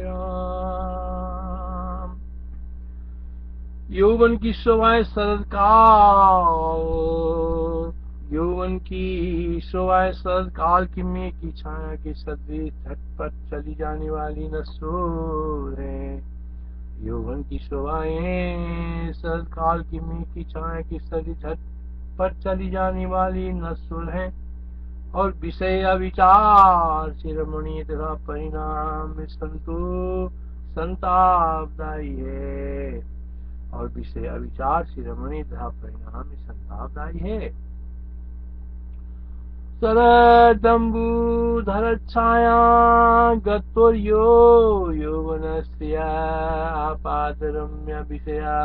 राम। यौवन की शोभाएं शरद काल, यौवन की शोभाएं शरद काल की मेघ की छाया के सदृश झटपट चली जाने वाली नसूर है। यौवन की शोभाएं शरद काल की मेघ की छाया के सदृश झटपट चली जाने वाली नसूर है, और विषय अविचार शिरोमणि तथा परिणाम में संतापदायी है, और विषय अविचार शिरोमणि तथा परिणाम में संतापदायी है। शरदम्बुधर छाया गतोर्यो यौवनस्य आपादरम्य विषया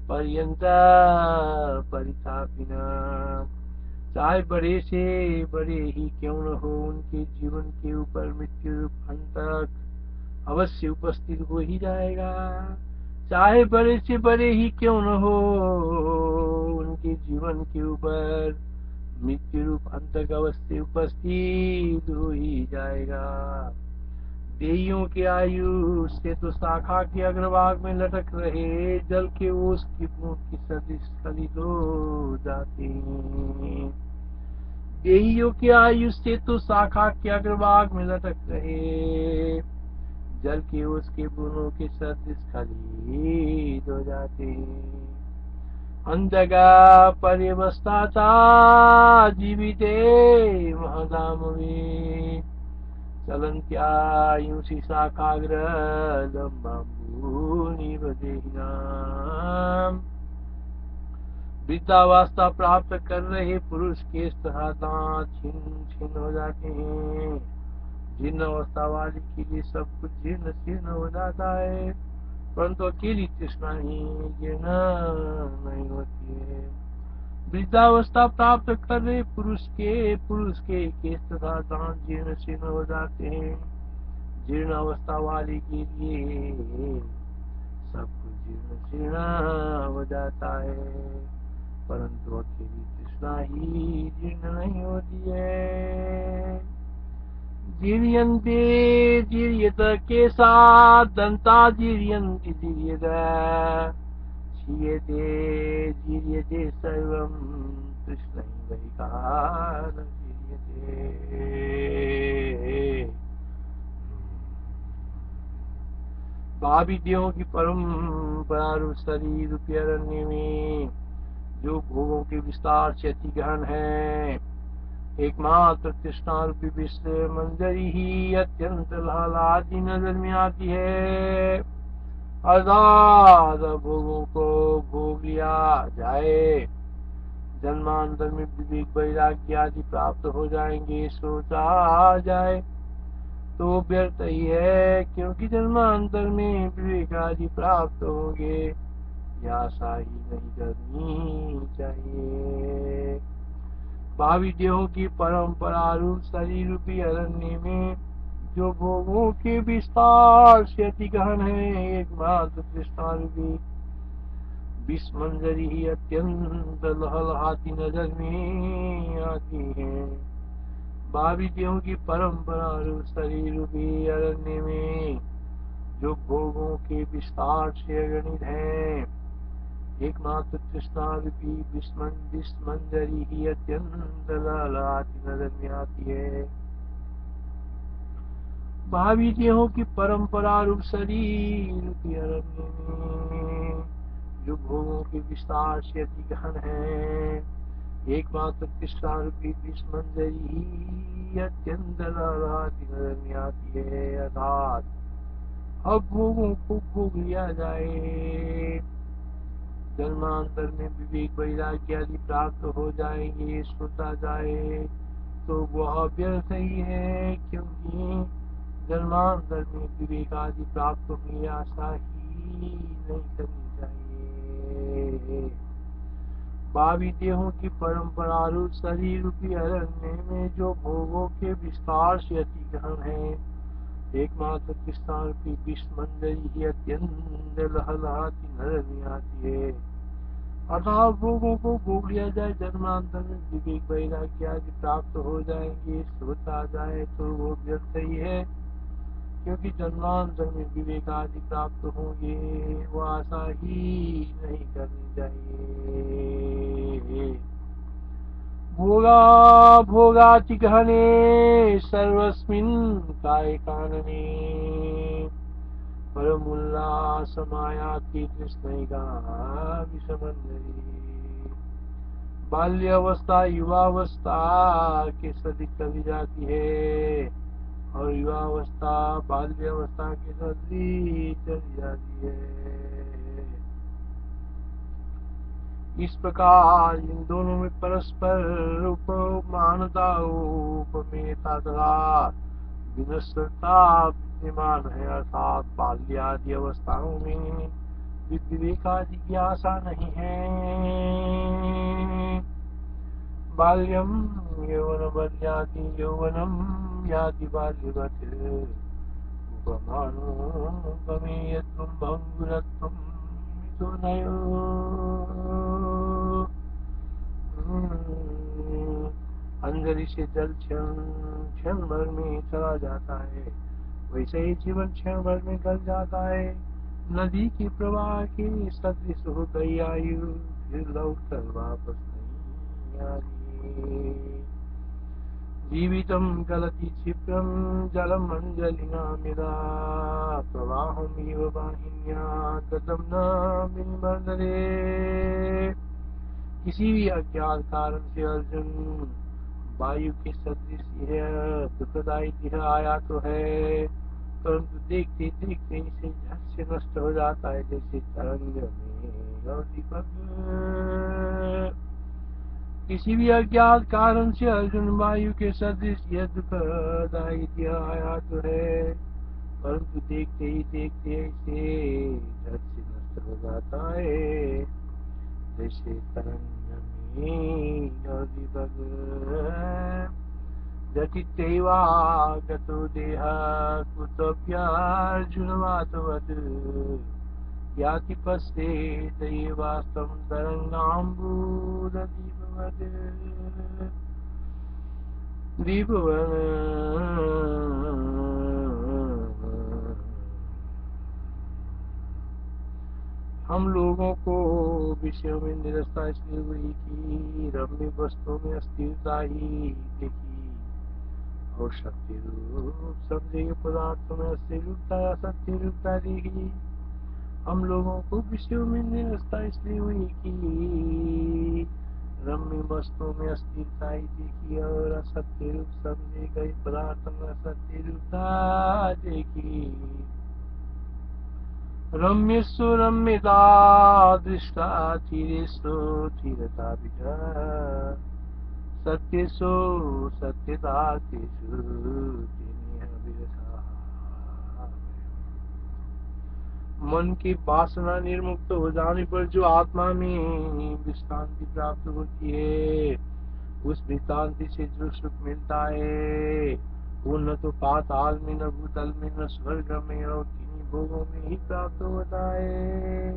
पर्यंत परितापिना। चाहे बड़े से बड़े ही क्यों न हो, उनके जीवन के ऊपर मृत्यु रूप अंतक अवश्य उपस्थित हो ही जाएगा। चाहे बड़े से बड़े ही क्यों न हो, उनके जीवन के ऊपर मृत्यु रूप अंतक अवश्य उपस्थित हो ही जाएगा। देइयों की आयु से तो शाखा के अग्रभाग में लटक रहे जल के ओस की बूंद की सदृश खलित हो जाते हैं। देइयों की आयु से तो शाखा के अग्रभाग में लटक रहे जल के ओस के बूंदों के सदृश खलित हो जाते हैं। अंधगा परिवस्थाता जीविते महदामवे चलन्त्यायुषि शाखाग्रदम्बूनिवदेहिनाम्। वृद्धावस्था प्राप्त कर रहे पुरुष के तथा दांत छीन छीन हो जाते हैं। जीर्ण अवस्था वाले के लिए सब कुछ जीर्ण शीर्ण हो जाता है, परंतु अकेली तृष्णा ही जीर्ण नहीं होती है। वृद्धावस्था प्राप्त कर रहे पुरुष के केश तथा दांत जीर्ण शीर्ण हो जाते हैं। जीर्ण अवस्था वाले के लिए सब कुछ जीर्ण शीर्ण हो जाता है, परंतु अकेली तृष्णा ही जीर्ण नहीं होती है। जीर्यन्ते जीर्यत केशा दंता जीर्यन्ति जीर्यत क्षीयते जीर्यते सर्वं कृष्णैवैकान् जीर्यते। भावी देहों की परंपरा रूप शरीर रूपी अरण्य में जो भोगों के विस्तार से अति गहन है, एकमात्र तृष्णा रूपी विश्व मंजरी ही अत्यंत लालादी नजर में आती है। अर्थात भोगों को भोग लिया जाए, जन्मांतर में विवेक वैराग्य आदि प्राप्त हो जाएंगे, सोचा जाए तो व्यर्थ ही है, क्योंकि जन्मांतर में विवेक आदि प्राप्त होंगे, यह आशा ही नहीं करनी चाहिए। भावी देहों की परंपरा रूप शरीर रूपी अरण्य में जो भोगों के विस्तार से अति गहन है, एकमात्र तृष्णा रूपी विस्मंजरी ही अत्यंत लहलहाती नजर में आती है। भावी देहों की परंपरा रूप शरीर रूपी अरण्य में जो भोगों के विस्तार से अगणित है, एकमात्र तृष्णा रूपी विस्मंजरी ही अत्यंत लहलहाती नजर में आती है। भावी देहों की परंपरा रूप शरीर रूपी अरण्य में जो भोगों के विस्तार से अति गहन है, एकमात्र तृष्णा रूपी विस्मंजरी ही अत्यंत लहलहाती नजर में आती है। अर्थात अब भोगों को भोग लिया जाए, जन्मांतर में विवेक वैराग्य आदि प्राप्त हो जाएंगे, सोचा जाए तो वह व्यर्थ ही है, क्योंकि जन्मांतर में विवेक आदि प्राप्त होने आशा ही नहीं करनी चाहिए। भावी देहों की परंपरा रूप शरीर रूपी अरण्य में जो भोगों के विस्तार से अति गहन है, एकमात्र तृष्णा रूपी विस्मंजरी ही अत्यंत लहलहाती नजर में आती है। अर्थात भोगों को भोग लिया जाए, जन्मांतर में विवेक वैराग्य आदि प्राप्त हो जाएंगे, सोचा जाए तो वो व्यर्थ ही है, क्योंकि जन्मांतर में विवेक आदि प्राप्त होंगे, वो आशा ही नहीं करनी चाहिए। भोगा भोगाति गहने सर्वस्मिन् काय कानने, परमुल्लासमायाति तृष्णैका विषमंजरी। बाल्य अवस्था युवावस्था के सदी चली जाती है, और युवावस्था बाल्यावस्था के सदी चली जाती है। इस प्रकार इन दोनों में परस्पर उपमानता उपमेयता तथा विनश्वरता विद्यमान है, अर्थात बाल्यादि अवस्थाओं में विवेकादि की आशा नहीं है। बाल्यम यौवनवद्याति यौवनम याति बाल्यवत्, उपमानोपमेयत्वं भङ्गुरत्वं मिथो नयो। अंजलि से जल क्षण भर में चला जाता है, वैसे ही जीवन क्षण भर में गल जाता है। नदी के प्रवाह के सदृश हो गई आयु, फिर लौट कर वापस नहीं आती। जीवितम गलति क्षिप्रम जलम अंजलिना मिला, प्रवाहमिव वाहिन्या गतम न बिंबरे। किसी भी अज्ञात कारण से अर्जुन वायु के सदृश यह दुखदायी देह आया तो है, परंतु देखते देखते इसे झट से नष्ट हो जाता है, जैसे तरंग में और दीपक। किसी भी अज्ञात कारण से अर्जुन वायु के सदृश यह दुखदायी देह आया तो है, परंतु देखते ही देखते इसे झट से नष्ट हो जाता है, जैसे तरंग में और दीपक। जटित्यैवागतो देहः कुतोऽप्यर्जुनवातवत्, याति पश्येत एवास्तं तरङ्गाम्बुदीपवत्। हम लोगों को विषयों में निरस्ता इसलिए हुई कि रम्य वस्तुओं में अस्थिरता ही देखी, और शक्ति रूप समझे पदार्थों में अस्थिर रूपता या सत्य रूपता देखी। हम लोगों को विषयों में निरस्ता इसलिए हुई कि रम्य वस्तुओं में अस्थिरता ही देखी, और असत्य रूप समझे गए पदार्थों में असत्य रूपता देखी। रम्येषु रम्यता दृष्टा, धीरेषु धीरता विजा, सत्येषु सत्यता तेषु जिनेह विरता। मन की वासना निर्मुक्त हो जाने पर जो आत्मा में विश्रांति प्राप्त होती है, उस विश्रांति से जो सुख मिलता है वो न तो पाताल में, न भूतल में, न स्वर्ग में, और किन्हीं भोगों में ही प्राप्त होता है।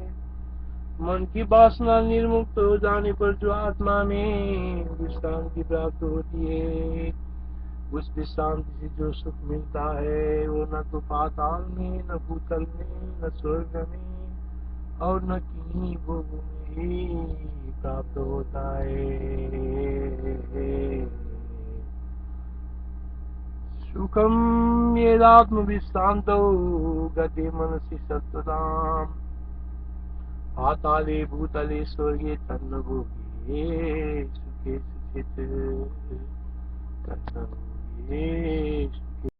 मन की वासना निर्मुक्त हो जाने पर जो आत्मा में विश्रांति प्राप्त होती है, उस विश्रांति से जो सुख मिलता है वो न तो पाताल में, न भूतल में, न स्वर्ग में, और न किन्हीं भोगों में ही प्राप्त होता है। सुखम येदात्म विश्रांतो गते मनसि सत्वताम्, पाताले भूतले स्वर्गे तन्न भोगे सुखे सुचित तन्न भोगे